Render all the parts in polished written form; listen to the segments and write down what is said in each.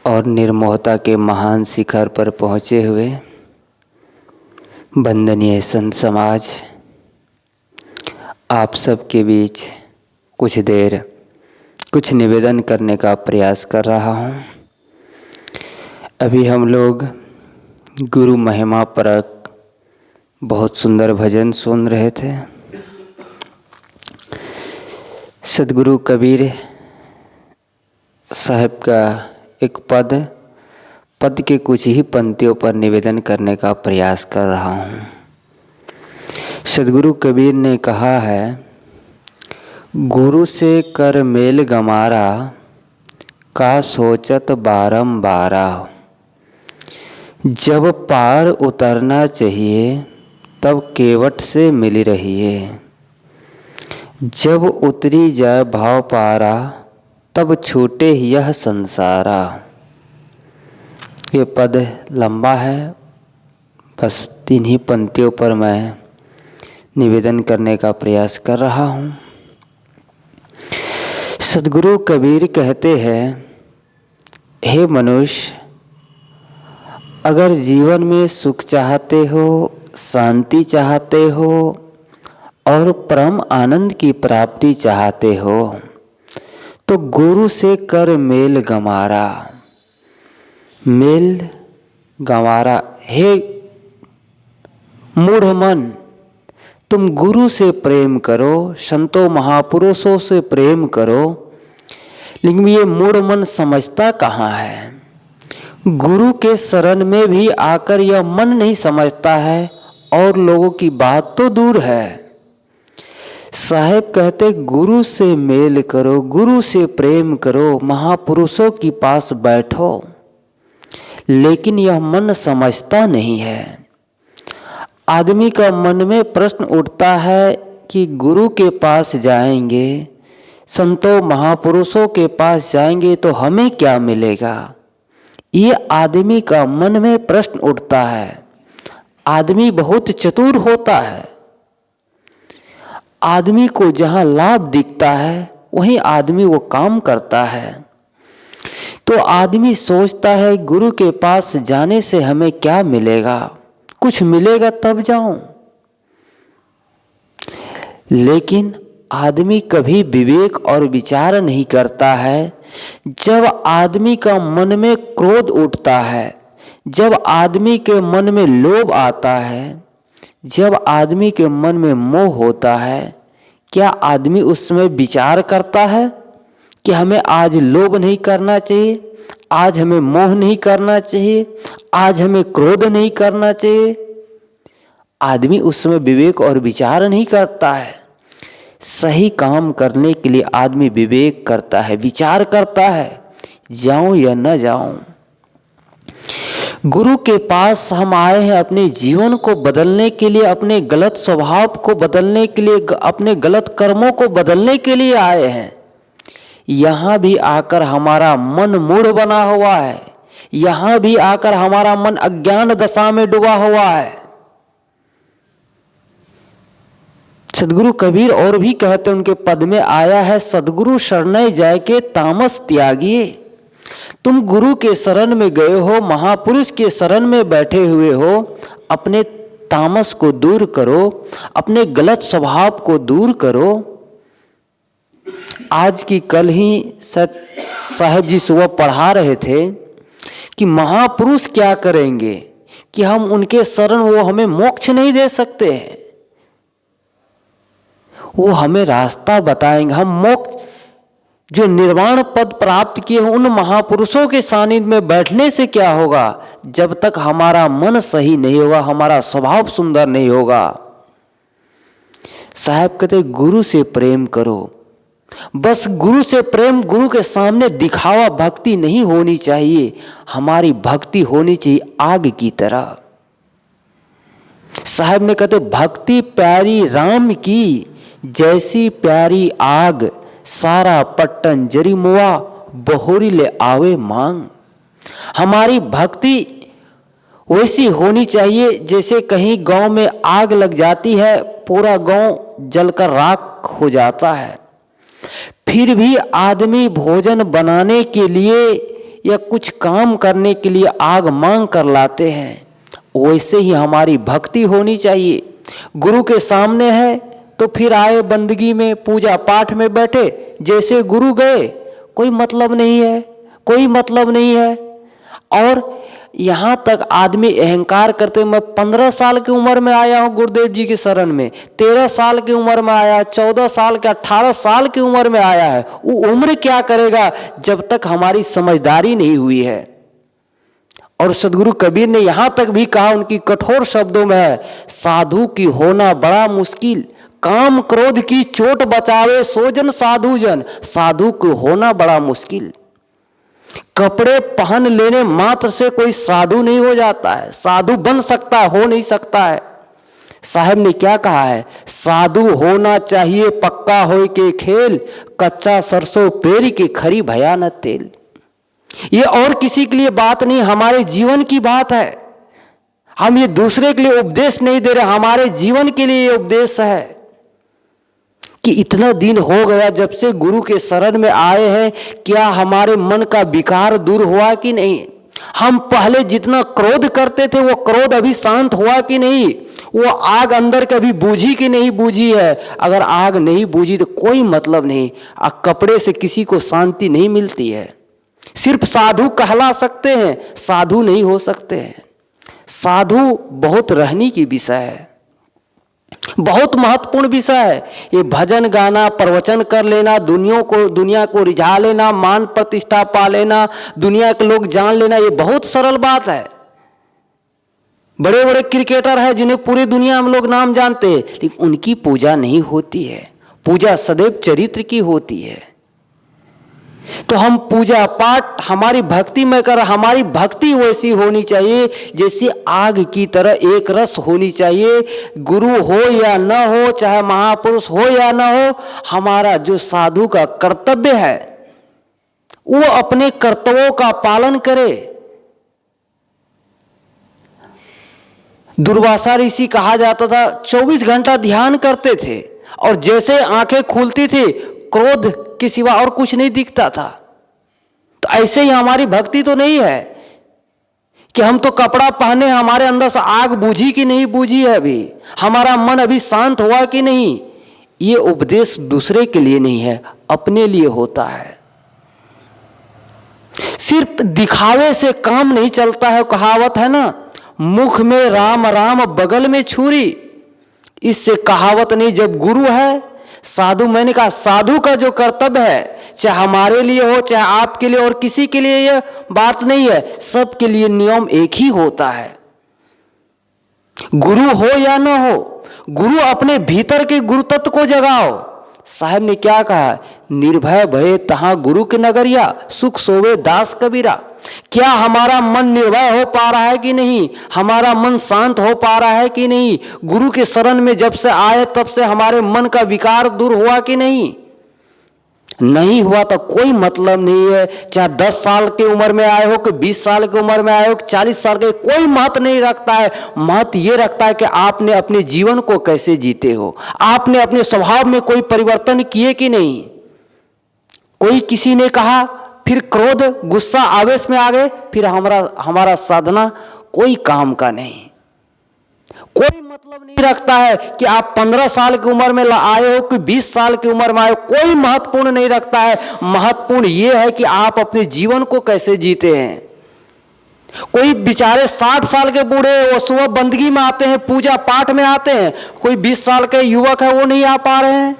और निर्मोहता के महान शिखर पर पहुँचे हुए वंदनीय संत समाज, आप सबके बीच कुछ देर कुछ निवेदन करने का प्रयास कर रहा हूँ। अभी हम लोग गुरु महिमा परक बहुत सुंदर भजन सुन रहे थे। सदगुरु कबीर साहब का एक पद के कुछ ही पंक्तियों पर निवेदन करने का प्रयास कर रहा हूँ। सदगुरु कबीर ने कहा है, गुरु से कर मेल गमारा, का सोचत बारंबारा। जब पार उतरना चाहिए तब केवट से मिल रहिए। जब उतरी जाए भाव पारा, तब छूटे यह संसारा। ये पद लंबा है, बस 3 ही पंक्तियों पर मैं निवेदन करने का प्रयास कर रहा हूँ। सदगुरु कबीर कहते हैं, हे मनुष्य, अगर जीवन में सुख चाहते हो, शांति चाहते हो और परम आनंद की प्राप्ति चाहते हो तो गुरु से कर मेल गमारा। मेल गंवारा। हे मूढ़ मन, तुम गुरु से प्रेम करो, संतों महापुरुषों से प्रेम करो, लेकिन ये मूढ़ मन समझता कहाँ है। गुरु के शरण में भी आकर यह मन नहीं समझता है और लोगों की बात तो दूर है। साहेब कहते, गुरु से मेल करो, गुरु से प्रेम करो, महापुरुषों के पास बैठो, लेकिन यह मन समझता नहीं है। आदमी का मन में प्रश्न उठता है कि गुरु के पास जाएंगे, संतों महापुरुषों के पास जाएंगे तो हमें क्या मिलेगा। ये आदमी का मन में प्रश्न उठता है। आदमी बहुत चतुर होता है। आदमी को जहाँ लाभ दिखता है वहीं आदमी वो काम करता है। तो आदमी सोचता है गुरु के पास जाने से हमें क्या मिलेगा, कुछ मिलेगा तब जाऊं। लेकिन आदमी कभी विवेक और विचार नहीं करता है। जब आदमी का मन में क्रोध उठता है, जब आदमी के मन में लोभ आता है, जब आदमी के मन में मोह होता है, क्या आदमी उसमें विचार करता है कि हमें आज लोभ नहीं करना चाहिए, आज हमें मोह नहीं करना चाहिए, आज हमें क्रोध नहीं करना चाहिए। आदमी उसमें विवेक और विचार नहीं करता है। सही काम करने के लिए आदमी विवेक करता है, विचार करता है, जाऊं या न जाऊं। गुरु के पास हम आए हैं अपने जीवन को बदलने के लिए, अपने गलत स्वभाव को बदलने के लिए, अपने गलत कर्मों को बदलने के लिए आए हैं। यहाँ भी आकर हमारा मन मूढ़ बना हुआ है। यहाँ भी आकर हमारा मन अज्ञान दशा में डूबा हुआ है। सदगुरु कबीर और भी कहते, उनके पद में आया है, सदगुरु शरणै जाय के तामस त्यागिए। तुम गुरु के शरण में गए हो, महापुरुष के शरण में बैठे हुए हो, अपने तामस को दूर करो, अपने गलत स्वभाव को दूर करो। आज की कल ही साहब जी सुबह पढ़ा रहे थे कि महापुरुष क्या करेंगे कि हम उनके शरण, वो हमें मोक्ष नहीं दे सकते हैं, वो हमें रास्ता बताएंगे। हम मोक्ष जो निर्वाण पद प्राप्त किए हैं उन महापुरुषों के सानिध्य में बैठने से क्या होगा, जब तक हमारा मन सही नहीं होगा, हमारा स्वभाव सुंदर नहीं होगा। साहब कहते, गुरु से प्रेम करो। बस गुरु से प्रेम, गुरु के सामने दिखावा भक्ति नहीं होनी चाहिए। हमारी भक्ति होनी चाहिए आग की तरह। साहब ने कहते, भक्ति प्यारी राम की, जैसी प्यारी आग, सारा पट्टन जरी मुआ, बहोरी ले आवे मांग। हमारी भक्ति वैसी होनी चाहिए जैसे कहीं गांव में आग लग जाती है, पूरा गांव जलकर राख हो जाता है, फिर भी आदमी भोजन बनाने के लिए या कुछ काम करने के लिए आग मांग कर लाते हैं, वैसे ही हमारी भक्ति होनी चाहिए। गुरु के सामने है तो फिर आए बंदगी में, पूजा पाठ में बैठे, जैसे गुरु गए, कोई मतलब नहीं है, कोई मतलब नहीं है। और यहाँ तक आदमी अहंकार करते, मैं 15 साल की उम्र में आया हूँ गुरुदेव जी की शरण में, 13 साल की उम्र में आया, 14 साल के 18 साल की उम्र में आया है। वो उम्र क्या करेगा जब तक हमारी समझदारी नहीं हुई है। और सदगुरु कबीर ने यहाँ तक भी कहा, उनकी कठोर शब्दों में है, साधु की होना बड़ा मुश्किल, काम क्रोध की चोट बचावे सोजन साधु जन। साधु को होना बड़ा मुश्किल। कपड़े पहन लेने मात्र से कोई साधु नहीं हो जाता है, साधु बन सकता है, हो नहीं सकता है। साहब ने क्या कहा है, साधु होना चाहिए पक्का होय के खेल, कच्चा सरसों पेरी के खरी भया न तेल। ये और किसी के लिए बात नहीं, हमारे जीवन की बात है। हम ये दूसरे के लिए उपदेश नहीं दे रहे, हमारे जीवन के लिए ये उपदेश है कि इतना दिन हो गया जब से गुरु के शरण में आए हैं, क्या हमारे मन का विकार दूर हुआ कि नहीं? हम पहले जितना क्रोध करते थे वो क्रोध अभी शांत हुआ कि नहीं? वो आग अंदर कभी बूझी कि नहीं बूझी है? अगर आग नहीं बूझी तो कोई मतलब नहीं। कपड़े से किसी को शांति नहीं मिलती है। सिर्फ साधु कहला सकते हैं, साधु नहीं हो सकते हैं। साधु बहुत रहनी की विषय है, बहुत महत्वपूर्ण विषय है। ये भजन गाना, प्रवचन कर लेना, दुनिया को रिझा लेना, मान प्रतिष्ठा पा लेना, दुनिया के लोग जान लेना, ये बहुत सरल बात है। बड़े बड़े क्रिकेटर हैं जिन्हें पूरी दुनिया में लोग नाम जानते हैं, लेकिन उनकी पूजा नहीं होती है। पूजा सदैव चरित्र की होती है। तो हम पूजा पाठ हमारी भक्ति में कर, हमारी भक्ति वैसी होनी चाहिए जैसे आग की तरह एक रस होनी चाहिए। गुरु हो या न हो, चाहे महापुरुष हो या न हो, हमारा जो साधु का कर्तव्य है वो अपने कर्तव्यों का पालन करे। दुर्वासा ऋषि कहा जाता था 24 घंटा ध्यान करते थे और जैसे आंखें खुलती थी क्रोध के सिवा और कुछ नहीं दिखता था। तो ऐसे ही हमारी भक्ति तो नहीं है कि हम तो कपड़ा पहने, हमारे अंदर से आग बूझी कि नहीं बूझी है, अभी हमारा मन अभी शांत हुआ कि नहीं। ये उपदेश दूसरे के लिए नहीं है, अपने लिए होता है। सिर्फ दिखावे से काम नहीं चलता है। कहावत है ना, मुख में राम राम बगल में छुरी। इससे कहावत नहीं। जब गुरु है, साधु, मैंने कहा साधु का जो कर्तव्य है, चाहे हमारे लिए हो चाहे आपके लिए और किसी के लिए, यह बात नहीं है, सबके लिए नियम एक ही होता है। गुरु हो या ना हो, गुरु अपने भीतर के गुरु तत्व को जगाओ। साहब ने क्या कहा, निर्भय भये तहां गुरु के नगरिया, सुख सोवे दास कबीरा। क्या हमारा मन निर्भय हो पा रहा है कि नहीं? हमारा मन शांत हो पा रहा है कि नहीं? गुरु के शरण में जब से आए तब से हमारे मन का विकार दूर हुआ कि नहीं? नहीं हुआ तो कोई मतलब नहीं है। चाहे 10 साल की उम्र में आए हो कि 20 साल की उम्र में आए हो कि 40 साल के, कोई महत्व नहीं रखता है। महत्व ये रखता है कि आपने अपने जीवन को कैसे जीते हो, आपने अपने स्वभाव में कोई परिवर्तन किए कि नहीं। कोई किसी ने कहा, फिर क्रोध गुस्सा आवेश में आ गए, फिर हमारा साधना कोई काम का नहीं। कोई मतलब नहीं रखता है कि आप 15 साल की उम्र में आए हो कि 20 साल की उम्र में आए हो, कोई महत्वपूर्ण नहीं रखता है। महत्वपूर्ण यह है कि आप अपने जीवन को कैसे जीते हैं। कोई बेचारे 60 साल के बूढ़े, वो सुबह बंदगी में आते हैं, पूजा पाठ में आते हैं, कोई 20 साल के युवक है वो नहीं आ पा रहे हैं।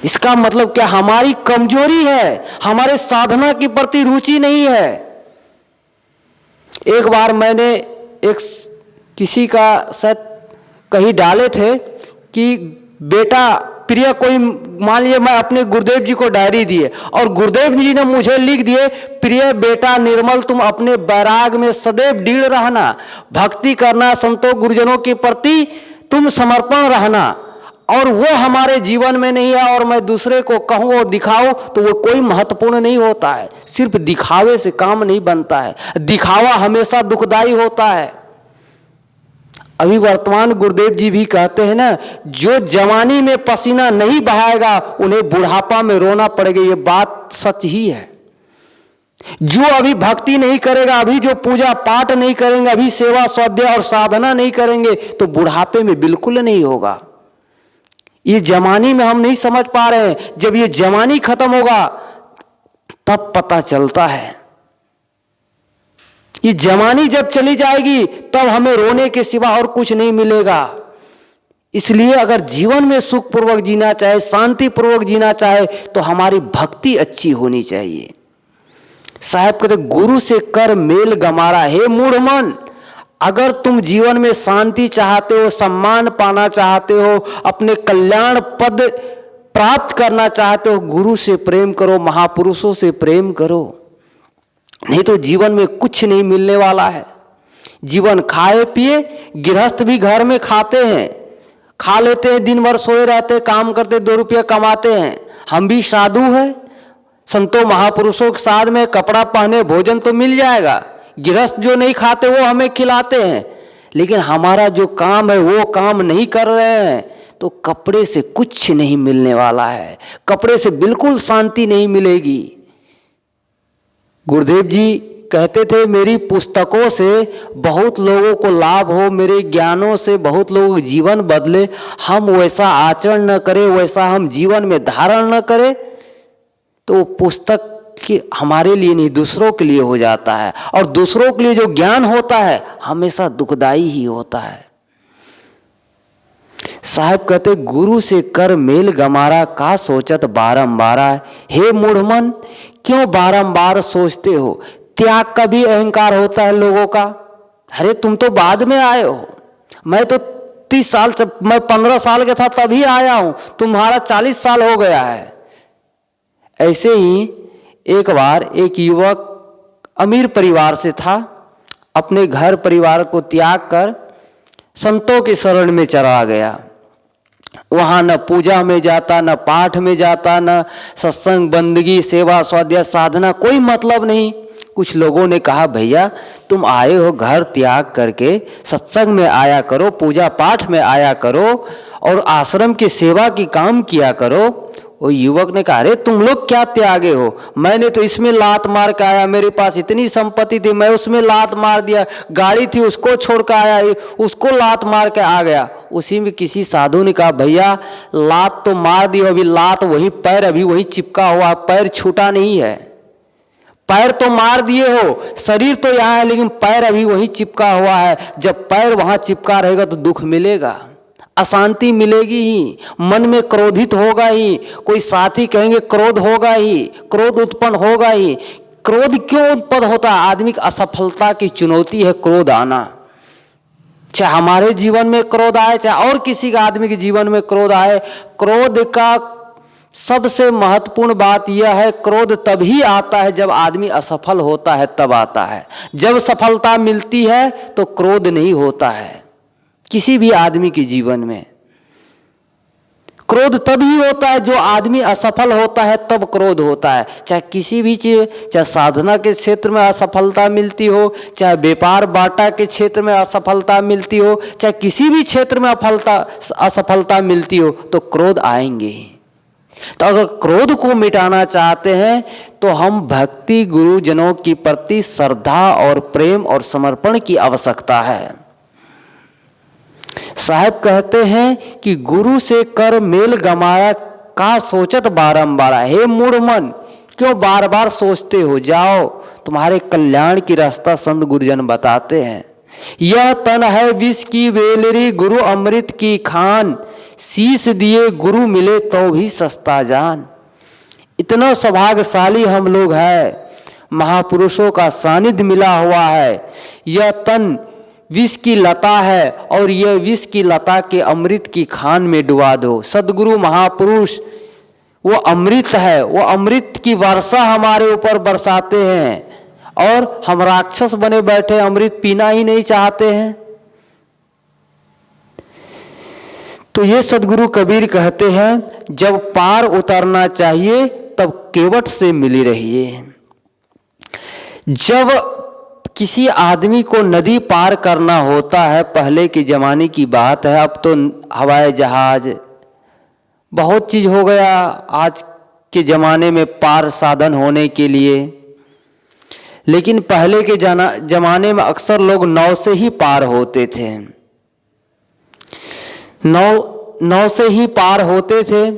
इसका मतलब क्या, हमारी कमजोरी है, हमारे साधना के प्रति रुचि नहीं है। एक बार मैंने किसी का शायद कहीं डाले थे कि बेटा प्रिय, कोई मान लीजिए मैं अपने गुरुदेव जी को डायरी दिए और गुरुदेव जी ने मुझे लिख दिए, प्रिय बेटा निर्मल, तुम अपने बैराग में सदैव दृढ़ रहना, भक्ति करना, संतों गुरुजनों के प्रति तुम समर्पण रहना। और वो हमारे जीवन में नहीं है और मैं दूसरे को कहूँ और दिखाऊं तो वो कोई महत्वपूर्ण नहीं होता है। सिर्फ दिखावे से काम नहीं बनता है, दिखावा हमेशा दुखदाई होता है। अभी वर्तमान गुरुदेव जी भी कहते हैं ना, जो जवानी में पसीना नहीं बहाएगा उन्हें बुढ़ापा में रोना पड़ेगा। ये बात सच ही है। जो अभी भक्ति नहीं करेगा, अभी जो पूजा पाठ नहीं करेंगे, अभी सेवा स्वाध्याय और साधना नहीं करेंगे, तो बुढ़ापे में बिल्कुल नहीं होगा। ये जवानी में हम नहीं समझ पा रहे हैं, जब ये जवानी खत्म होगा तब पता चलता है। ये जवानी जब चली जाएगी तब हमें रोने के सिवा और कुछ नहीं मिलेगा। इसलिए अगर जीवन में सुखपूर्वक जीना चाहे, शांति पूर्वक जीना चाहे, तो हमारी भक्ति अच्छी होनी चाहिए। साहब कहते गुरु से कर मेल गमारा, हे मूढ़ मन, अगर तुम जीवन में शांति चाहते हो, सम्मान पाना चाहते हो, अपने कल्याण पद प्राप्त करना चाहते हो, गुरु से प्रेम करो, महापुरुषों से प्रेम करो, नहीं तो जीवन में कुछ नहीं मिलने वाला है। जीवन खाए पिए, गृहस्थ भी घर में खाते हैं, खा लेते हैं, दिन भर सोए रहते, काम करते, 2 रुपया कमाते हैं। हम भी साधु हैं, संतों महापुरुषों के साथ में कपड़ा पहने, भोजन तो मिल जाएगा। गृहस्थ जो नहीं खाते वो हमें खिलाते हैं, लेकिन हमारा जो काम है वो काम नहीं कर रहे हैं, तो कपड़े से कुछ नहीं मिलने वाला है, कपड़े से बिल्कुल शांति नहीं मिलेगी। गुरुदेव जी कहते थे मेरी पुस्तकों से बहुत लोगों को लाभ हो, मेरे ज्ञानों से बहुत लोगों के जीवन बदले, हम वैसा आचरण न करें, वैसा हम जीवन में धारण न करें, तो पुस्तक कि हमारे लिए नहीं दूसरों के लिए हो जाता है। और दूसरों के लिए जो ज्ञान होता है हमेशा दुखदाई ही होता है। साहब कहते गुरु से कर मेल गमारा, का सोचत बारंबारा, हे मूढ़ मन क्यों बारंबार सोचते हो। त्याग का भी अहंकार होता है लोगों का। अरे तुम तो बाद में आए हो, मैं तो 30 साल से, मैं 15 साल का था तभी आया हूं, तुम्हारा 40 साल हो गया है। ऐसे ही एक बार एक युवक अमीर परिवार से था, अपने घर परिवार को त्याग कर संतों के शरण में चला गया। वहाँ न पूजा में जाता, न पाठ में जाता, न सत्संग बंदगी सेवा स्वाध्याय साधना, कोई मतलब नहीं। कुछ लोगों ने कहा भैया तुम आए हो घर त्याग करके, सत्संग में आया करो, पूजा पाठ में आया करो और आश्रम की सेवा की काम किया करो। वो युवक ने कहा अरे तुम लोग क्या त्यागे हो, मैंने तो इसमें लात मार के आया, मेरे पास इतनी संपत्ति थी मैं उसमें लात मार दिया, गाड़ी थी उसको छोड़ कर आया, उसको लात मार के आ गया। उसी में किसी साधु ने कहा भैया लात तो मार दी, अभी लात वही पैर अभी वही चिपका हुआ, पैर छूटा नहीं है। पैर तो मार दिए हो, शरीर तो यहाँ है लेकिन पैर अभी वही चिपका हुआ है। जब पैर वहां चिपका रहेगा तो दुख मिलेगा, अशांति मिलेगी ही, मन में क्रोधित होगा ही, कोई साथी कहेंगे क्रोध होगा ही, क्रोध उत्पन्न होगा ही। क्रोध क्यों उत्पन्न होता है? आदमी की असफलता की चुनौती है क्रोध आना। चाहे हमारे जीवन में क्रोध आए, चाहे और किसी का आदमी के जीवन में क्रोध आए, क्रोध का सबसे महत्वपूर्ण बात यह है, क्रोध तभी आता है जब आदमी असफल होता है, तब आता है। जब सफलता मिलती है तो क्रोध नहीं होता है। किसी भी आदमी के जीवन में क्रोध तभी होता है, जो आदमी असफल होता है तब क्रोध होता है। चाहे किसी भी चीज, चाहे साधना के क्षेत्र में असफलता मिलती हो, चाहे व्यापार बाटा के क्षेत्र में असफलता मिलती हो, चाहे किसी भी क्षेत्र में असफलता मिलती हो, तो क्रोध आएंगे ही। तो अगर क्रोध को मिटाना चाहते हैं तो हम भक्ति गुरुजनों के प्रति श्रद्धा और प्रेम और समर्पण की आवश्यकता है। साहब कहते हैं कि गुरु से कर मेल गमाया, का सोचत बारंबार, हे मूढ़ मन क्यों बार बार सोचते हो। जाओ तुम्हारे कल्याण की रास्ता संत गुरुजन बताते हैं। यह तन है विष की वेलरी, गुरु अमृत की खान, शीश दिए गुरु मिले तो भी सस्ता जान। इतना सौभाग्यशाली हम लोग हैं, महापुरुषों का सानिध्य मिला हुआ है। यह तन विष की लता है और यह विष की लता के अमृत की खान में डुबा दो। सदगुरु महापुरुष वो अमृत है, वो अमृत की वर्षा हमारे ऊपर बरसाते हैं और हम राक्षस बने बैठे अमृत पीना ही नहीं चाहते हैं। तो ये सदगुरु कबीर कहते हैं जब पार उतरना चाहिए तब केवट से मिली रहिए। जब किसी आदमी को नदी पार करना होता है, पहले के जमाने की बात है, अब तो हवाई जहाज बहुत चीज हो गया आज के जमाने में पार साधन होने के लिए। लेकिन पहले के जमाने में अक्सर लोग नाव से ही पार होते थे। नाव से ही पार होते थे।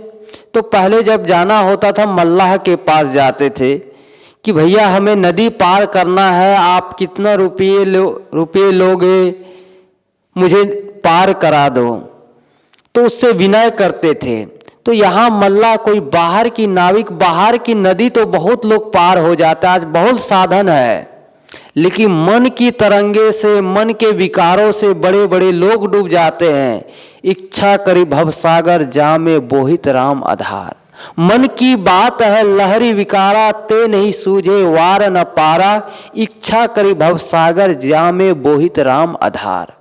तो पहले जब जाना होता था मल्लाह के पास जाते थे कि भैया हमें नदी पार करना है, आप कितना रुपये लोगे, मुझे पार करा दो। तो उससे विनय करते थे। तो यहाँ मल्लाह कोई बाहर की नाविक, बाहर की नदी तो बहुत लोग पार हो जाते हैं, आज बहुत साधन है, लेकिन मन की तरंगे से, मन के विकारों से बड़े बड़े लोग डूब जाते हैं। इच्छा करी भवसागर जामे बोहित राम आधार। मन की बात है लहरी विकारा, ते नहीं सूझे वार न पारा। इच्छा करी भवसागर जामे बोहित राम आधार।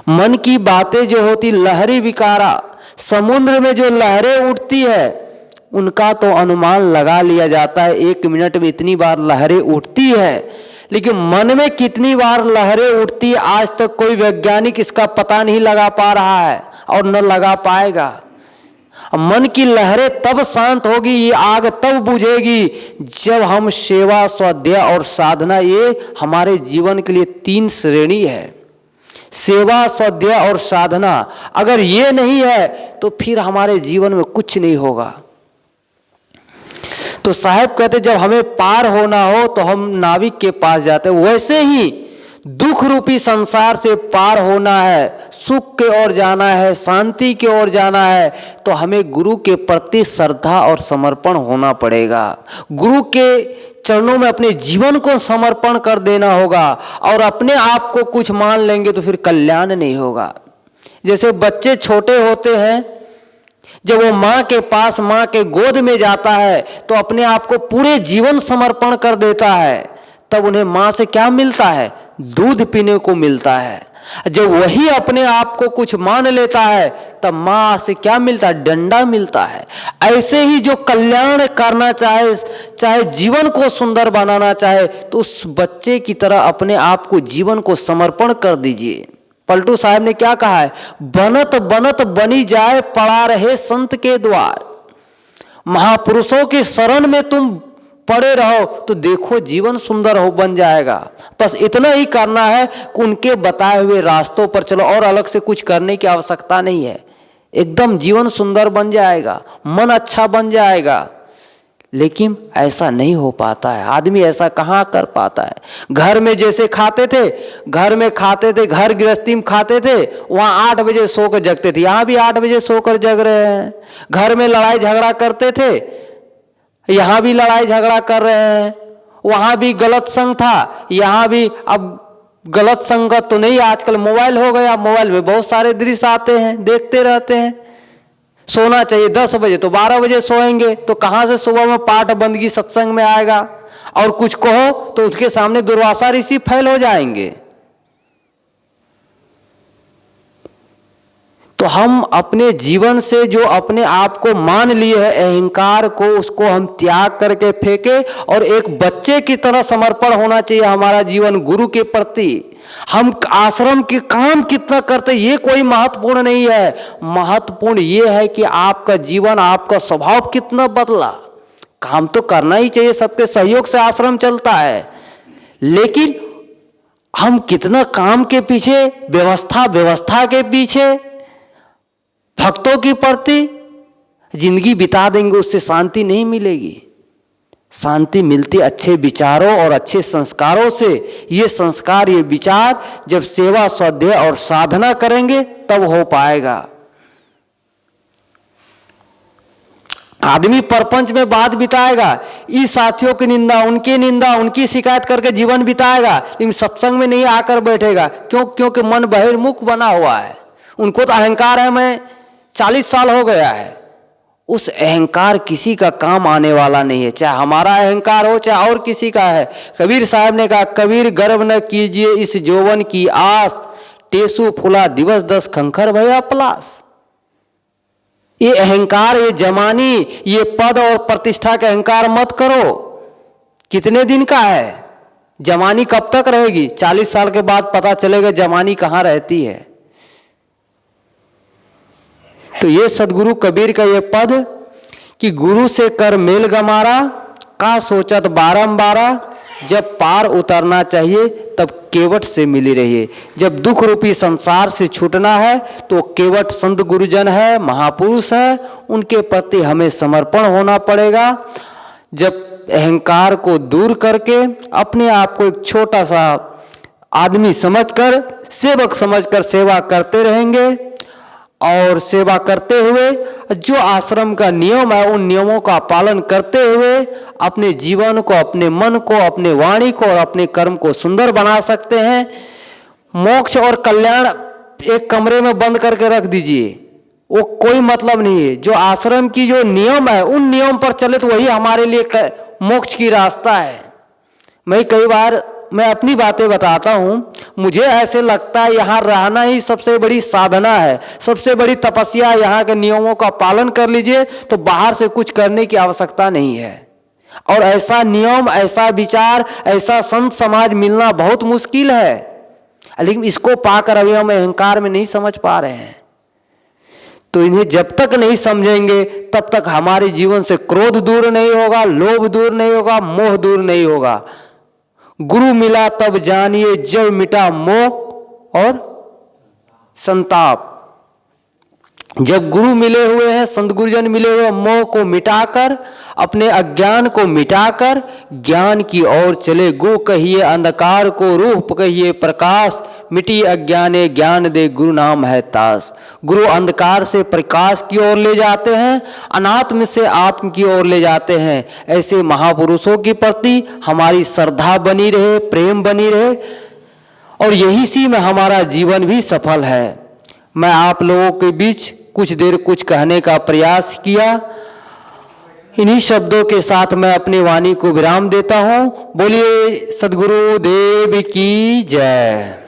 मन की बातें जो होती लहरी विकारा, समुद्र में जो लहरें उठती है उनका तो अनुमान लगा लिया जाता है, 1 मिनट में इतनी बार लहरें उठती है। लेकिन मन में कितनी बार लहरें उठती आज तक कोई वैज्ञानिक इसका पता नहीं लगा पा रहा है और न लगा पाएगा। मन की लहरें तब शांत होगी, ये आग तब बुझेगी जब हम सेवा, स्वाध्याय और साधना, ये हमारे जीवन के लिए 3 श्रेणी है। सेवा, स्वाध्याय और साधना अगर ये नहीं है तो फिर हमारे जीवन में कुछ नहीं होगा। तो साहब कहते जब हमें पार होना हो तो हम नाविक के पास जाते, वैसे ही दुख रूपी संसार से पार होना है, सुख के ओर जाना है, शांति की ओर जाना है, तो हमें गुरु के प्रति श्रद्धा और समर्पण होना पड़ेगा। गुरु के चरणों में अपने जीवन को समर्पण कर देना होगा। और अपने आप को कुछ मान लेंगे तो फिर कल्याण नहीं होगा। जैसे बच्चे छोटे होते हैं, जब वो माँ के पास, माँ के गोद में जाता है तो अपने आप को पूरे जीवन समर्पण कर देता है, तब उन्हें माँ से क्या मिलता है? दूध पीने को मिलता है। जब वही अपने आप को कुछ मान लेता है तब माँ से क्या मिलता है? डंडा मिलता है। ऐसे ही जो कल्याण करना चाहे, चाहे जीवन को सुंदर बनाना चाहे, तो उस बच्चे की तरह अपने आप को, जीवन को समर्पण कर दीजिए। पलटू साहब ने क्या कहा है? बनत बनत बनी जाए पड़ा रहे संत के द्वार। महापुरुषों के शरण में तुम पड़े रहो तो देखो जीवन सुंदर हो बन जाएगा। बस इतना ही करना है कि उनके बताए हुए रास्तों पर चलो, और अलग से कुछ करने की आवश्यकता नहीं है। एकदम जीवन सुंदर बन जाएगा, मन अच्छा बन जाएगा। लेकिन ऐसा नहीं हो पाता है। आदमी ऐसा कहाँ कर पाता है? घर में जैसे खाते थे, घर में खाते थे, घर गृहस्थी में खाते थे, वहाँ 8 बजे सोकर जगते थे, यहाँ भी 8 बजे सोकर जग रहे हैं। घर में लड़ाई झगड़ा करते थे, यहाँ भी लड़ाई झगड़ा कर रहे हैं। वहाँ भी गलत संग था, यहाँ भी अब गलत संगत तो नहीं, आजकल मोबाइल हो गया, मोबाइल में बहुत सारे दृश्य आते हैं, देखते रहते हैं। सोना चाहिए 10 बजे तो 12 बजे सोएंगे, तो कहाँ से सुबह में पाठ बंदगी सत्संग में आएगा? और कुछ कहो तो उसके सामने दुर्वासा ऋषि फैल हो जाएंगे। तो हम अपने जीवन से जो अपने आप को मान लिए है, अहंकार को, उसको हम त्याग करके फेंके और एक बच्चे की तरह समर्पण होना चाहिए हमारा जीवन गुरु के प्रति। हम आश्रम के काम कितना करते ये कोई महत्वपूर्ण नहीं है। महत्वपूर्ण ये है कि आपका जीवन, आपका स्वभाव कितना बदला। काम तो करना ही चाहिए, सबके सहयोग से आश्रम चलता है, लेकिन हम कितना काम के पीछे, व्यवस्था के पीछे, भक्तों के प्रति जिंदगी बिता देंगे, उससे शांति नहीं मिलेगी। शांति मिलती अच्छे विचारों और अच्छे संस्कारों से। ये संस्कार, ये विचार जब सेवा, स्वाध्याय और साधना करेंगे तब हो पाएगा। आदमी परपंच में बात बिताएगा, इस साथियों की निंदा, उनकी शिकायत करके जीवन बिताएगा, लेकिन सत्संग में नहीं आकर बैठेगा। क्यों? क्योंकि मन बहिर्मुख बना हुआ है। उनको तो अहंकार है, मैं 40 साल हो गया है। उस अहंकार किसी का काम आने वाला नहीं है, चाहे हमारा अहंकार हो चाहे और किसी का है। कबीर साहब ने कहा, कबीर गर्व न कीजिए इस यौवन की आस, टेसु फुला दिवस 10 खंखर भया पलास। ये अहंकार, ये जमानी, ये पद और प्रतिष्ठा का अहंकार मत करो। कितने दिन का है? जमानी कब तक रहेगी? 40 साल के बाद पता चलेगा जमानी कहाँ रहती है। तो ये सदगुरु कबीर का ये पद कि गुरु से कर मेल गमारा, का सोचत बारंबार, जब पार उतरना चाहिए तब केवट से मिली रहिए। जब दुख रूपी संसार से छूटना है तो केवट संत गुरुजन है, महापुरुष है, उनके प्रति हमें समर्पण होना पड़ेगा। जब अहंकार को दूर करके अपने आप को एक छोटा सा आदमी समझकर, सेवक समझकर सेवा करते रहेंगे और सेवा करते हुए जो आश्रम का नियम है उन नियमों का पालन करते हुए अपने जीवन को, अपने मन को, अपने वाणी को और अपने कर्म को सुंदर बना सकते हैं। मोक्ष और कल्याण एक कमरे में बंद करके रख दीजिए, वो कोई मतलब नहीं है। जो आश्रम की जो नियम है उन नियम पर चले तो वही हमारे लिए मोक्ष की रास्ता है। कई बार मैं अपनी बातें बताता हूं, मुझे ऐसे लगता है यहाँ रहना ही सबसे बड़ी साधना है, सबसे बड़ी तपस्या। यहाँ के नियमों का पालन कर लीजिए तो बाहर से कुछ करने की आवश्यकता नहीं है। और ऐसा नियम, ऐसा विचार, ऐसा संत समाज मिलना बहुत मुश्किल है, लेकिन इसको पाकर अभी हम अहंकार में नहीं समझ पा रहे हैं। तो इन्हें जब तक नहीं समझेंगे तब तक हमारे जीवन से क्रोध दूर नहीं होगा, लोभ दूर नहीं होगा, मोह दूर नहीं होगा। गुरु मिला तब जानिए जब मिटा मोह और संताप। जब गुरु मिले हुए हैं, संत गुरुजन मिले हुए, मोह को मिटाकर, अपने अज्ञान को मिटाकर ज्ञान की ओर चले। गो कहिए अंधकार को रूप कहिए प्रकाश, मिटी अज्ञाने ज्ञान दे गुरु नाम है तास। गुरु अंधकार से प्रकाश की ओर ले जाते हैं, अनात्म से आत्म की ओर ले जाते हैं। ऐसे महापुरुषों के प्रति हमारी श्रद्धा बनी रहे, प्रेम बनी रहे और यही सी में हमारा जीवन भी सफल है। मैं आप लोगों के बीच कुछ देर कुछ कहने का प्रयास किया। इन्हीं शब्दों के साथ मैं अपनी वाणी को विराम देता हूँ। बोलिए सद्गुरु देव की जय।